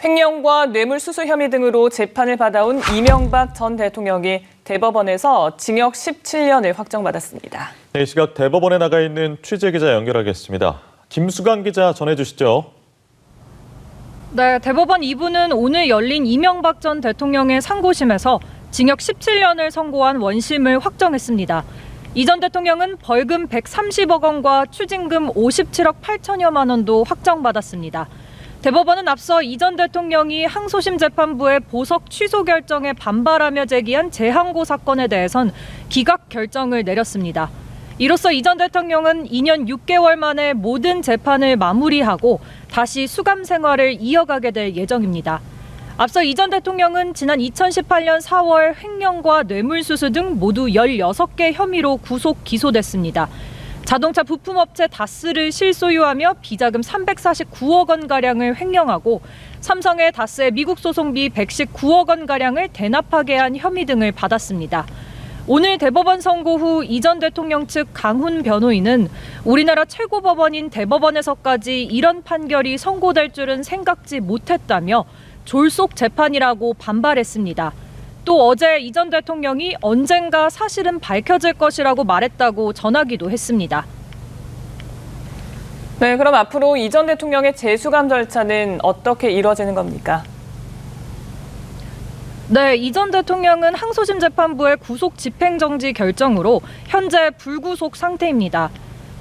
횡령과 뇌물수수 혐의 등으로 재판을 받아온 이명박 전 대통령이 대법원에서 징역 17년을 확정받았습니다. 이 시각 대법원에 나가 있는 취재기자 연결하겠습니다. 김수강 기자 전해주시죠. 네, 대법원 2부는 오늘 열린 이명박 전 대통령의 상고심에서 징역 17년을 선고한 원심을 확정했습니다. 이 전 대통령은 벌금 130억 원과 추징금 57억 8천여만 원도 확정받았습니다. 대법원은 앞서 이 전 대통령이 항소심 재판부의 보석 취소 결정에 반발하며 제기한 재항고 사건에 대해선 기각 결정을 내렸습니다. 이로써 이 전 대통령은 2년 6개월 만에 모든 재판을 마무리하고 다시 수감 생활을 이어가게 될 예정입니다. 앞서 이 전 대통령은 지난 2018년 4월 횡령과 뇌물수수 등 모두 16개 혐의로 구속 기소됐습니다. 자동차 부품업체 다스를 실소유하며 비자금 349억 원가량을 횡령하고 삼성의 다스의 미국 소송비 119억 원가량을 대납하게 한 혐의 등을 받았습니다. 오늘 대법원 선고 후 이 전 대통령 측 강훈 변호인은 우리나라 최고법원인 대법원에서까지 이런 판결이 선고될 줄은 생각지 못했다며 졸속 재판이라고 반발했습니다. 또 어제 이 전 대통령이 언젠가 사실은 밝혀질 것이라고 말했다고 전하기도 했습니다. 네, 그럼 앞으로 이 전 대통령의 재수감 절차는 어떻게 이루어지는 겁니까? 네, 이 전 대통령은 항소심 재판부의 구속 집행정지 결정으로 현재 불구속 상태입니다.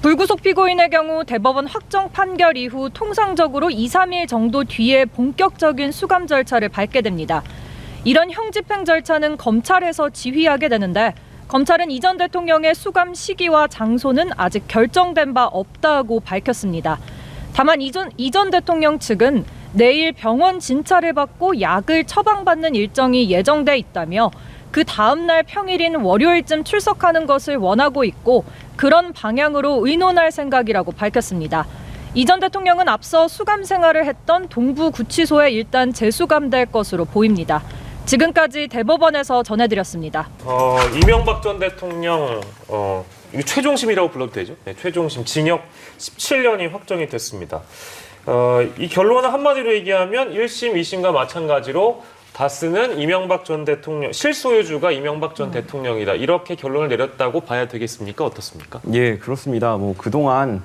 불구속 피고인의 경우 대법원 확정 판결 이후 통상적으로 2, 3일 정도 뒤에 본격적인 수감 절차를 밟게 됩니다. 이런 형집행 절차는 검찰에서 지휘하게 되는데 검찰은 이 전 대통령의 수감 시기와 장소는 아직 결정된 바 없다고 밝혔습니다. 다만 이 전 대통령 측은 내일 병원 진찰을 받고 약을 처방받는 일정이 예정돼 있다며 그 다음 날 평일인 월요일쯤 출석하는 것을 원하고 있고 그런 방향으로 의논할 생각이라고 밝혔습니다. 이 전 대통령은 앞서 수감 생활을 했던 동부구치소에 일단 재수감될 것으로 보입니다. 지금까지 대법원에서 전해드렸습니다. 이명박 전 대통령 이거 최종심이라고 불러도 되죠? 네, 최종심 징역 17년이 확정이 됐습니다. 이 결론은 한마디로 얘기하면 1심, 2심과 마찬가지로 다스는 이명박 전 대통령, 실소유주가 이명박 전 대통령이다. 이렇게 결론을 내렸다고 봐야 되겠습니까? 어떻습니까? 예, 그렇습니다. 그동안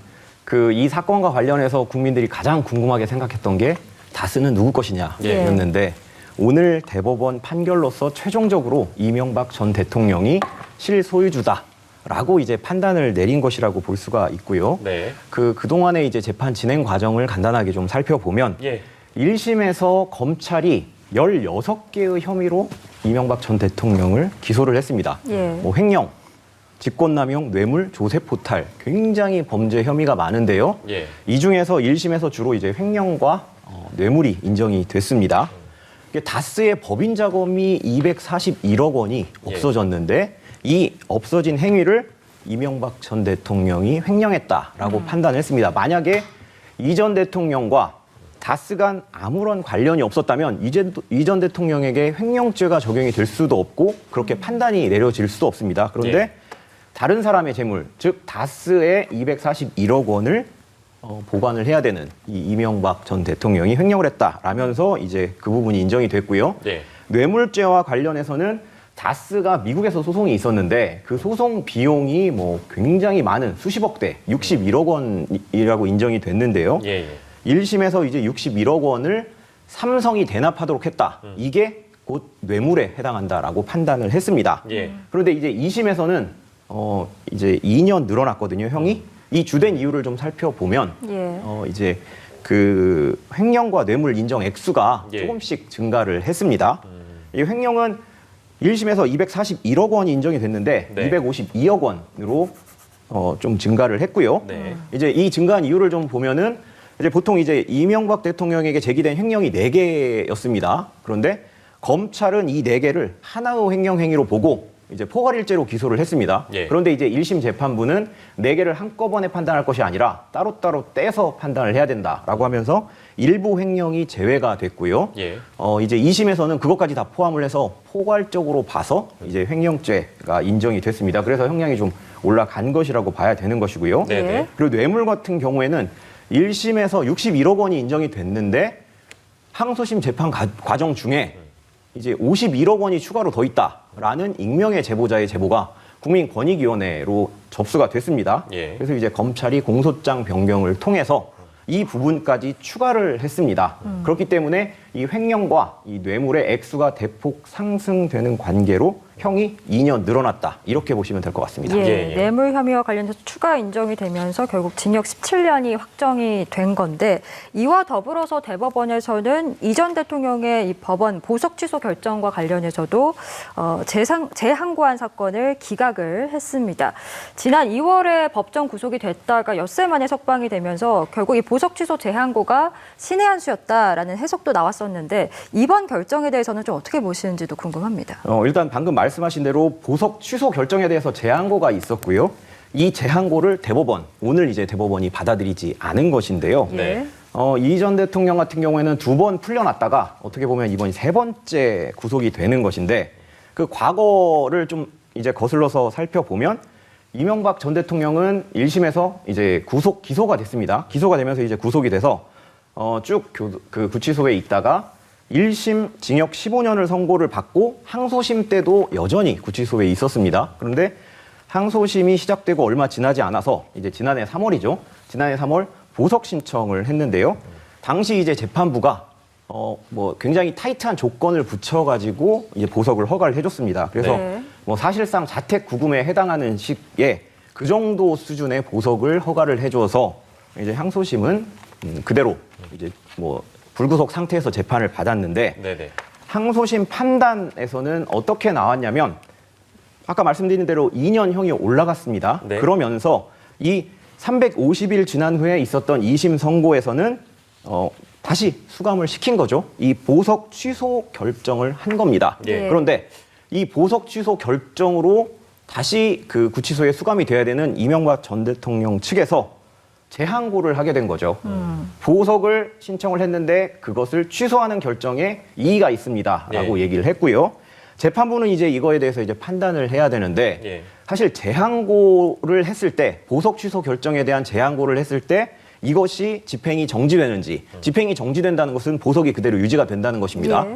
이 사건과 관련해서 국민들이 가장 궁금하게 생각했던 게 다스는 누구 것이냐였는데 오늘 대법원 판결로서 최종적으로 이명박 전 대통령이 실소유주다라고 이제 판단을 내린 것이라고 볼 수가 있고요. 네. 그동안의 이제 재판 진행 과정을 간단하게 좀 살펴보면 1심에서 검찰이 16개의 혐의로 이명박 전 대통령을 기소를 했습니다. 횡령, 직권남용, 뇌물, 조세포탈 굉장히 범죄 혐의가 많은데요. 이 중에서 1심에서 주로 이제 횡령과 뇌물이 인정이 됐습니다. 다스의 법인 자금이 241억 원이 없어졌는데 이 없어진 행위를 이명박 전 대통령이 횡령했다라고 판단했습니다. 만약에 이 전 대통령과 다스 간 아무런 관련이 없었다면 이 전 대통령에게 횡령죄가 적용이 될 수도 없고 그렇게 판단이 내려질 수도 없습니다. 그런데 다른 사람의 재물, 즉 다스의 241억 원을 보관을 해야 되는 이명박 전 대통령이 횡령을 했다라면서 이제 그 부분이 인정이 됐고요. 뇌물죄와 관련해서는 다스가 미국에서 소송이 있었는데 그 소송 비용이 굉장히 많은 수십억 대, 61억 원이라고 인정이 됐는데요. 1심에서 이제 61억 원을 삼성이 대납하도록 했다. 이게 곧 뇌물에 해당한다라고 판단을 했습니다. 그런데 이제 2심에서는 이제 2년 늘어났거든요, 형이. 이 주된 이유를 좀 살펴보면 이제 그 횡령과 뇌물 인정 액수가 조금씩 증가를 했습니다. 이 횡령은 1심에서 241억 원이 인정이 됐는데 252억 원으로 좀 증가를 했고요. 이제 이 증가한 이유를 좀 보면은 이제 보통 이제 이명박 대통령에게 제기된 횡령이 4개였습니다. 그런데 검찰은 이 4개를 하나의 횡령 행위로 보고 이제 포괄일죄로 기소를 했습니다. 그런데 이제 1심 재판부는 4개를 한꺼번에 판단할 것이 아니라 따로따로 떼서 판단을 해야 된다라고 하면서 일부 횡령이 제외가 됐고요. 이제 2심에서는 그것까지 다 포함을 해서 포괄적으로 봐서 이제 횡령죄가 인정이 됐습니다. 그래서 형량이 좀 올라간 것이라고 봐야 되는 것이고요. 그리고 뇌물 같은 경우에는 1심에서 61억 원이 인정이 됐는데 항소심 재판 과정 중에 이제 51억 원이 추가로 더 있다라는 익명의 제보자의 제보가 국민권익위원회로 접수가 됐습니다. 예. 그래서 이제 검찰이 공소장 변경을 통해서 이 부분까지 추가를 했습니다. 그렇기 때문에 이 횡령과 이 뇌물의 액수가 대폭 상승되는 관계로 형이 2년 늘어났다. 이렇게 보시면 될 것 같습니다. 예, 뇌물 혐의와 관련해서 추가 인정이 되면서 결국 징역 17년이 확정이 된 건데 이와 더불어서 대법원에서는 이 전 대통령의 이 법원 보석 취소 결정과 관련해서도 재항고한 사건을 기각을 했습니다. 지난 2월에 법정 구속이 됐다가 엿새 만에 석방이 되면서 결국 이 보석 취소 재항고가 신의 한 수였다라는 해석도 나왔었는데 이번 결정에 대해서는 좀 어떻게 보시는지도 궁금합니다. 일단 방금 말씀하신 대로 보석 취소 결정에 대해서 재항고가 있었고요. 이 재항고를 오늘 이제 대법원이 받아들이지 않은 것인데요. 네. 이 전 대통령 같은 경우에는 2번 풀려났다가 어떻게 보면 이번이 3번째 구속이 되는 것인데 그 과거를 좀 이제 거슬러서 살펴보면 이명박 전 대통령은 1심에서 이제 기소가 됐습니다. 기소가 되면서 이제 구속이 돼서 쭉 그 구치소에 있다가 1심 징역 15년을 선고를 받고 항소심 때도 여전히 구치소에 있었습니다. 그런데 항소심이 시작되고 얼마 지나지 않아서 이제 지난해 3월이죠. 지난해 3월 보석 신청을 했는데요. 당시 이제 재판부가 굉장히 타이트한 조건을 붙여가지고 이제 보석을 허가를 해줬습니다. 그래서 네. 사실상 자택 구금에 해당하는 시기에 그 정도 수준의 보석을 허가를 해줘서 이제 항소심은 그대로 이제 불구속 상태에서 재판을 받았는데 네네. 항소심 판단에서는 어떻게 나왔냐면 아까 말씀드린 대로 2년형이 올라갔습니다. 네. 그러면서 이 350일 지난 후에 있었던 2심 선고에서는 다시 수감을 시킨 거죠. 이 보석 취소 결정을 한 겁니다. 예. 그런데 이 보석 취소 결정으로 다시 그 구치소에 수감이 돼야 되는 이명박 전 대통령 측에서 재항고를 하게 된 거죠. 보석을 신청을 했는데 그것을 취소하는 결정에 이의가 있습니다라고 얘기를 했고요. 재판부는 이제 이거에 대해서 이제 판단을 해야 되는데 사실 재항고를 했을 때 보석 취소 결정에 대한 재항고를 했을 때 이것이 집행이 정지되는지 집행이 정지된다는 것은 보석이 그대로 유지가 된다는 것입니다.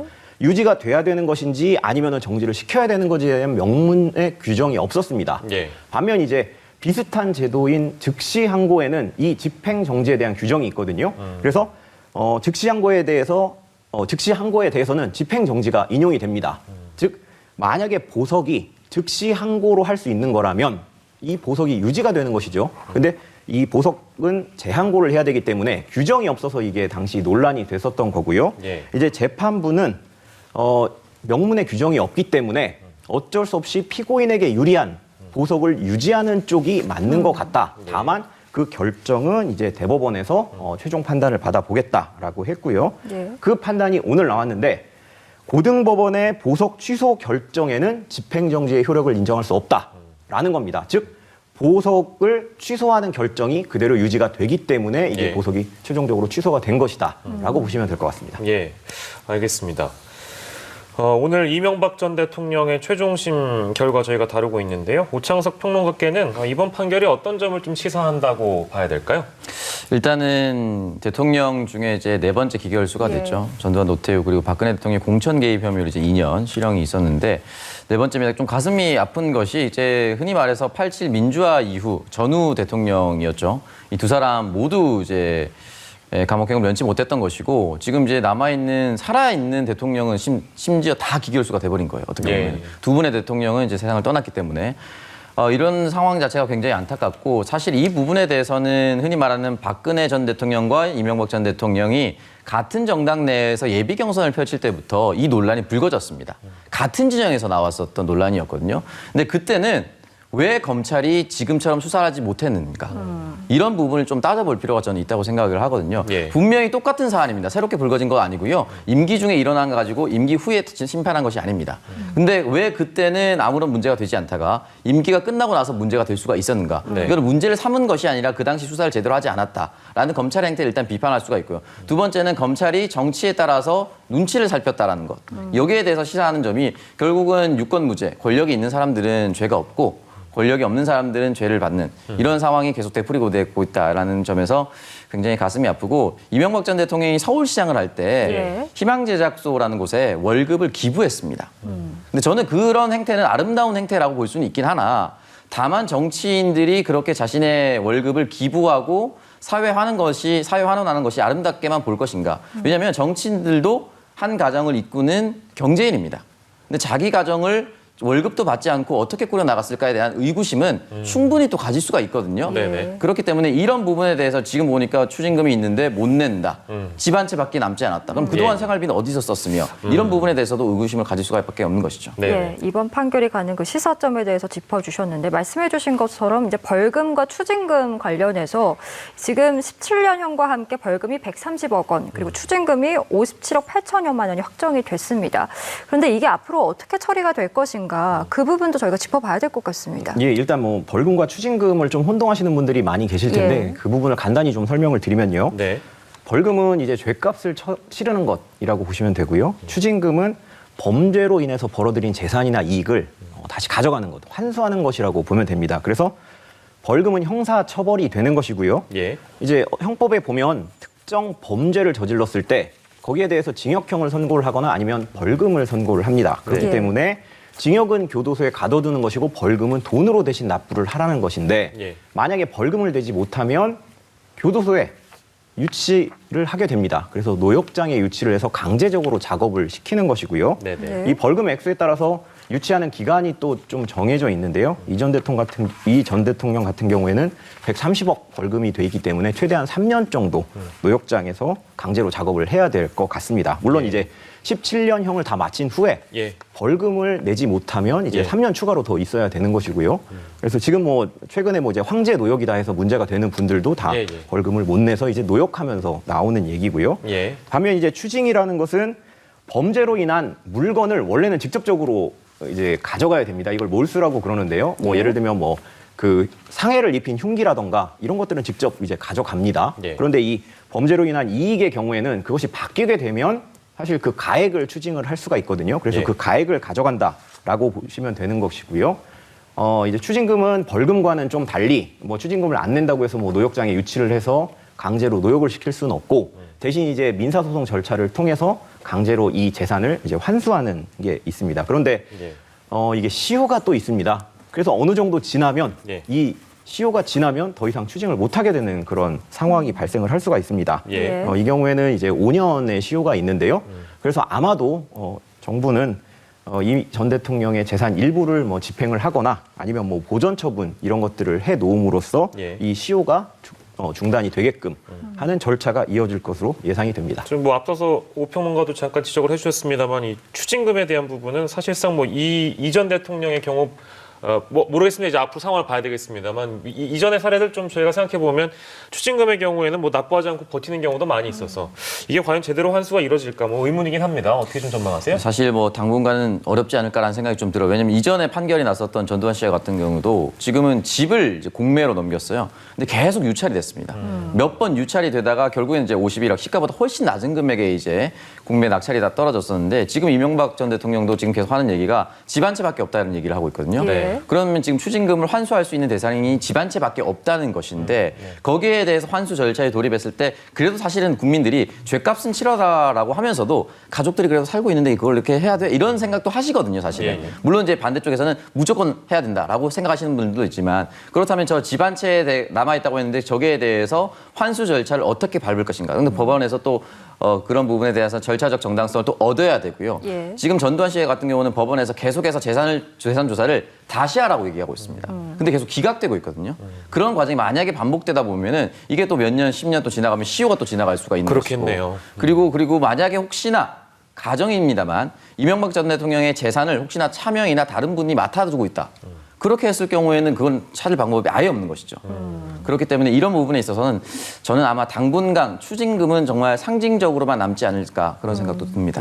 유지가 돼야 되는 것인지 아니면 정지를 시켜야 되는 것에 대한 명문의 규정이 없었습니다. 반면 이제 비슷한 제도인 즉시 항고에는 이 집행 정지에 대한 규정이 있거든요. 그래서 즉시 항고에 대해서는 집행 정지가 인용이 됩니다. 즉 만약에 보석이 즉시 항고로 할 수 있는 거라면 이 보석이 유지가 되는 것이죠. 근데 이 보석은 재항고를 해야 되기 때문에 규정이 없어서 이게 당시 논란이 됐었던 거고요. 이제 재판부는 명문의 규정이 없기 때문에 어쩔 수 없이 피고인에게 유리한 보석을 유지하는 쪽이 맞는 것 같다. 다만 그 결정은 이제 대법원에서 최종 판단을 받아보겠다라고 했고요. 그 판단이 오늘 나왔는데 고등법원의 보석 취소 결정에는 집행정지의 효력을 인정할 수 없다라는 겁니다. 즉 보석을 취소하는 결정이 그대로 유지가 되기 때문에 이게 보석이 최종적으로 취소가 된 것이다라고 보시면 될 것 같습니다. 예, 알겠습니다. 오늘 이명박 전 대통령의 최종심 결과 저희가 다루고 있는데요. 오창석 평론가께는 이번 판결이 어떤 점을 좀 시사한다고 봐야 될까요? 일단은 대통령 중에 이제 4번째 기결수가 됐죠. 전두환, 노태우 그리고 박근혜 대통령의 공천 개입 혐의로 이제 2년 실형이 있었는데 4번째입니다. 좀 가슴이 아픈 것이 이제 흔히 말해서 87 민주화 이후 전후 대통령이었죠. 이 두 사람 모두 이제 감옥행을 면치 못했던 것이고 지금 이제 살아있는 대통령은 심지어 다 기결수가 돼버린 거예요. 어떻게 보면 두 분의 대통령은 이제 세상을 떠났기 때문에 이런 상황 자체가 굉장히 안타깝고 사실 이 부분에 대해서는 흔히 말하는 박근혜 전 대통령과 이명박 전 대통령이 같은 정당 내에서 예비 경선을 펼칠 때부터 이 논란이 불거졌습니다. 같은 진영에서 나왔었던 논란이었거든요. 근데 그때는 왜 검찰이 지금처럼 수사를 하지 못했는가. 이런 부분을 좀 따져볼 필요가 저는 있다고 생각을 하거든요. 분명히 똑같은 사안입니다. 새롭게 불거진 거 아니고요. 임기 중에 일어난 거 가지고 임기 후에 심판한 것이 아닙니다. 근데 왜 그때는 아무런 문제가 되지 않다가 임기가 끝나고 나서 문제가 될 수가 있었는가. 이걸 문제를 삼은 것이 아니라 그 당시 수사를 제대로 하지 않았다라는 검찰의 행태를 일단 비판할 수가 있고요. 두 번째는 검찰이 정치에 따라서 눈치를 살폈다라는 것. 여기에 대해서 시사하는 점이 결국은 유권무죄, 권력이 있는 사람들은 죄가 없고 권력이 없는 사람들은 죄를 받는 이런 상황이 계속 되풀이고 되고 있다라는 점에서 굉장히 가슴이 아프고 이명박 전 대통령이 서울시장을 할 때 희망제작소라는 곳에 월급을 기부했습니다. 근데 저는 그런 행태는 아름다운 행태라고 볼 수는 있긴 하나 다만 정치인들이 그렇게 자신의 월급을 기부하고 사회 환원하는 것이 아름답게만 볼 것인가. 왜냐하면 정치인들도 한 가정을 이끄는 경제인입니다. 근데 자기 가정을 월급도 받지 않고 어떻게 꾸려나갔을까에 대한 의구심은 충분히 또 가질 수가 있거든요. 네네. 그렇기 때문에 이런 부분에 대해서 지금 보니까 추징금이 있는데 못 낸다. 집 한 채밖에 남지 않았다. 그럼 그동안 생활비는 어디서 썼으며 이런 부분에 대해서도 의구심을 가질 수밖에 없는 것이죠. 네. 예, 이번 판결이 가는 그 시사점에 대해서 짚어주셨는데 말씀해주신 것처럼 이제 벌금과 추징금 관련해서 지금 17년형과 함께 벌금이 130억 원 그리고 추징금이 57억 8천여만 원이 확정이 됐습니다. 그런데 이게 앞으로 어떻게 처리가 될 것인가 그 부분도 저희가 짚어봐야 될 것 같습니다. 예, 일단 뭐 벌금과 추징금을 좀 혼동하시는 분들이 많이 계실 텐데 그 부분을 간단히 좀 설명을 드리면요. 네. 벌금은 이제 죄값을 치르는 것이라고 보시면 되고요. 추징금은 범죄로 인해서 벌어들인 재산이나 이익을 다시 가져가는 것, 환수하는 것이라고 보면 됩니다. 그래서 벌금은 형사 처벌이 되는 것이고요. 예. 이제 형법에 보면 특정 범죄를 저질렀을 때 거기에 대해서 징역형을 선고를 하거나 아니면 벌금을 선고를 합니다. 그렇기 때문에 징역은 교도소에 가둬두는 것이고 벌금은 돈으로 대신 납부를 하라는 것인데 만약에 벌금을 내지 못하면 교도소에 유치를 하게 됩니다. 그래서 노역장에 유치를 해서 강제적으로 작업을 시키는 것이고요. 이 벌금 액수에 따라서 유치하는 기간이 또 좀 정해져 있는데요. 이 전 대통령 같은 경우에는 130억 벌금이 돼 있기 때문에 최대한 3년 정도 노역장에서 강제로 작업을 해야 될 것 같습니다. 물론 이제 17년형을 다 마친 후에 벌금을 내지 못하면 이제 3년 추가로 더 있어야 되는 것이고요. 그래서 지금 뭐 최근에 뭐 이제 황제 노역이다 해서 문제가 되는 분들도 다 벌금을 못 내서 이제 노역하면서 나오는 얘기고요. 반면 이제 추징이라는 것은 범죄로 인한 물건을 원래는 직접적으로 이제 가져가야 됩니다. 이걸 몰수라고 그러는데요. 뭐 예를 들면 뭐 그 상해를 입힌 흉기라던가 이런 것들은 직접 이제 가져갑니다. 그런데 이 범죄로 인한 이익의 경우에는 그것이 바뀌게 되면 사실 그 가액을 추징을 할 수가 있거든요. 그래서 그 가액을 가져간다라고 보시면 되는 것이고요. 이제 추징금은 벌금과는 좀 달리 뭐 추징금을 안 낸다고 해서 뭐 노역장에 유치를 해서 강제로 노역을 시킬 수는 없고 대신 이제 민사소송 절차를 통해서 강제로 이 재산을 이제 환수하는 게 있습니다. 그런데 이게 시효가 또 있습니다. 그래서 어느 정도 지나면 이 시효가 지나면 더 이상 추징을 못하게 되는 그런 상황이 발생을 할 수가 있습니다. 이 경우에는 이제 5년의 시효가 있는데요. 그래서 아마도 정부는 이 전 대통령의 재산 일부를 뭐 집행을 하거나 아니면 뭐 보전 처분 이런 것들을 해 놓음으로써 이 시효가 중단이 되게끔 하는 절차가 이어질 것으로 예상이 됩니다. 지금 뭐 앞서서 오평론가도 잠깐 지적을 해주셨습니다만 이 추징금에 대한 부분은 사실상 뭐 이 전 대통령의 경우 뭐 모르겠습니다. 이제 앞으로 상황을 봐야 되겠습니다만 이전의 사례들 좀 저희가 생각해 보면 추징금의 경우에는 뭐 납부하지 않고 버티는 경우도 많이 있어서 이게 과연 제대로 환수가 이루어질까 뭐 의문이긴 합니다. 어떻게 좀 전망하세요? 사실 뭐 당분간은 어렵지 않을까라는 생각이 좀 들어요. 왜냐면 이전에 판결이 났었던 전두환 씨 같은 경우도 지금은 집을 이제 공매로 넘겼어요. 근데 계속 유찰이 됐습니다. 몇 번 유찰이 되다가 결국엔 이제 51억 시가보다 훨씬 낮은 금액에 이제 공매 낙찰이 다 떨어졌었는데 지금 이명박 전 대통령도 지금 계속 하는 얘기가 집 한 채밖에 없다는 얘기를 하고 있거든요. 그러면 지금 추징금을 환수할 수 있는 대상이 집 한 채밖에 없다는 것인데 거기에 대해서 환수 절차에 돌입했을 때 그래도 사실은 국민들이 죄값은 치러라라고 하면서도 가족들이 그래도 살고 있는데 그걸 이렇게 해야 돼? 이런 생각도 하시거든요, 사실은. 물론 이제 반대쪽에서는 무조건 해야 된다라고 생각하시는 분들도 있지만 그렇다면 저 집 한 채에 남아있다고 했는데 저기에 대해서 환수 절차를 어떻게 밟을 것인가. 근데 법원에서 또 그런 부분에 대해서 절차적 정당성을 또 얻어야 되고요. 지금 전두환 씨 같은 경우는 법원에서 계속해서 재산 조사를 다시 하라고 얘기하고 있습니다. 근데 계속 기각되고 있거든요. 그런 과정이 만약에 반복되다 보면은 이게 또 몇 년, 10년 또 지나가면 시효가 또 지나갈 수가 있는 그렇겠네요. 것이고 그리고 만약에 혹시나 가정입니다만 이명박 전 대통령의 재산을 혹시나 차명이나 다른 분이 맡아두고 있다. 그렇게 했을 경우에는 그건 찾을 방법이 아예 없는 것이죠. 그렇기 때문에 이런 부분에 있어서는 저는 아마 당분간 추징금은 정말 상징적으로만 남지 않을까 그런 생각도 듭니다.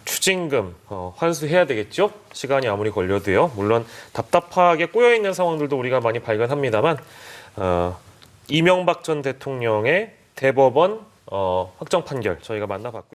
추징금 환수해야 되겠죠? 시간이 아무리 걸려도요. 물론 답답하게 꼬여있는 상황들도 우리가 많이 발견합니다만 이명박 전 대통령의 대법원 확정 판결 저희가 만나봤고요.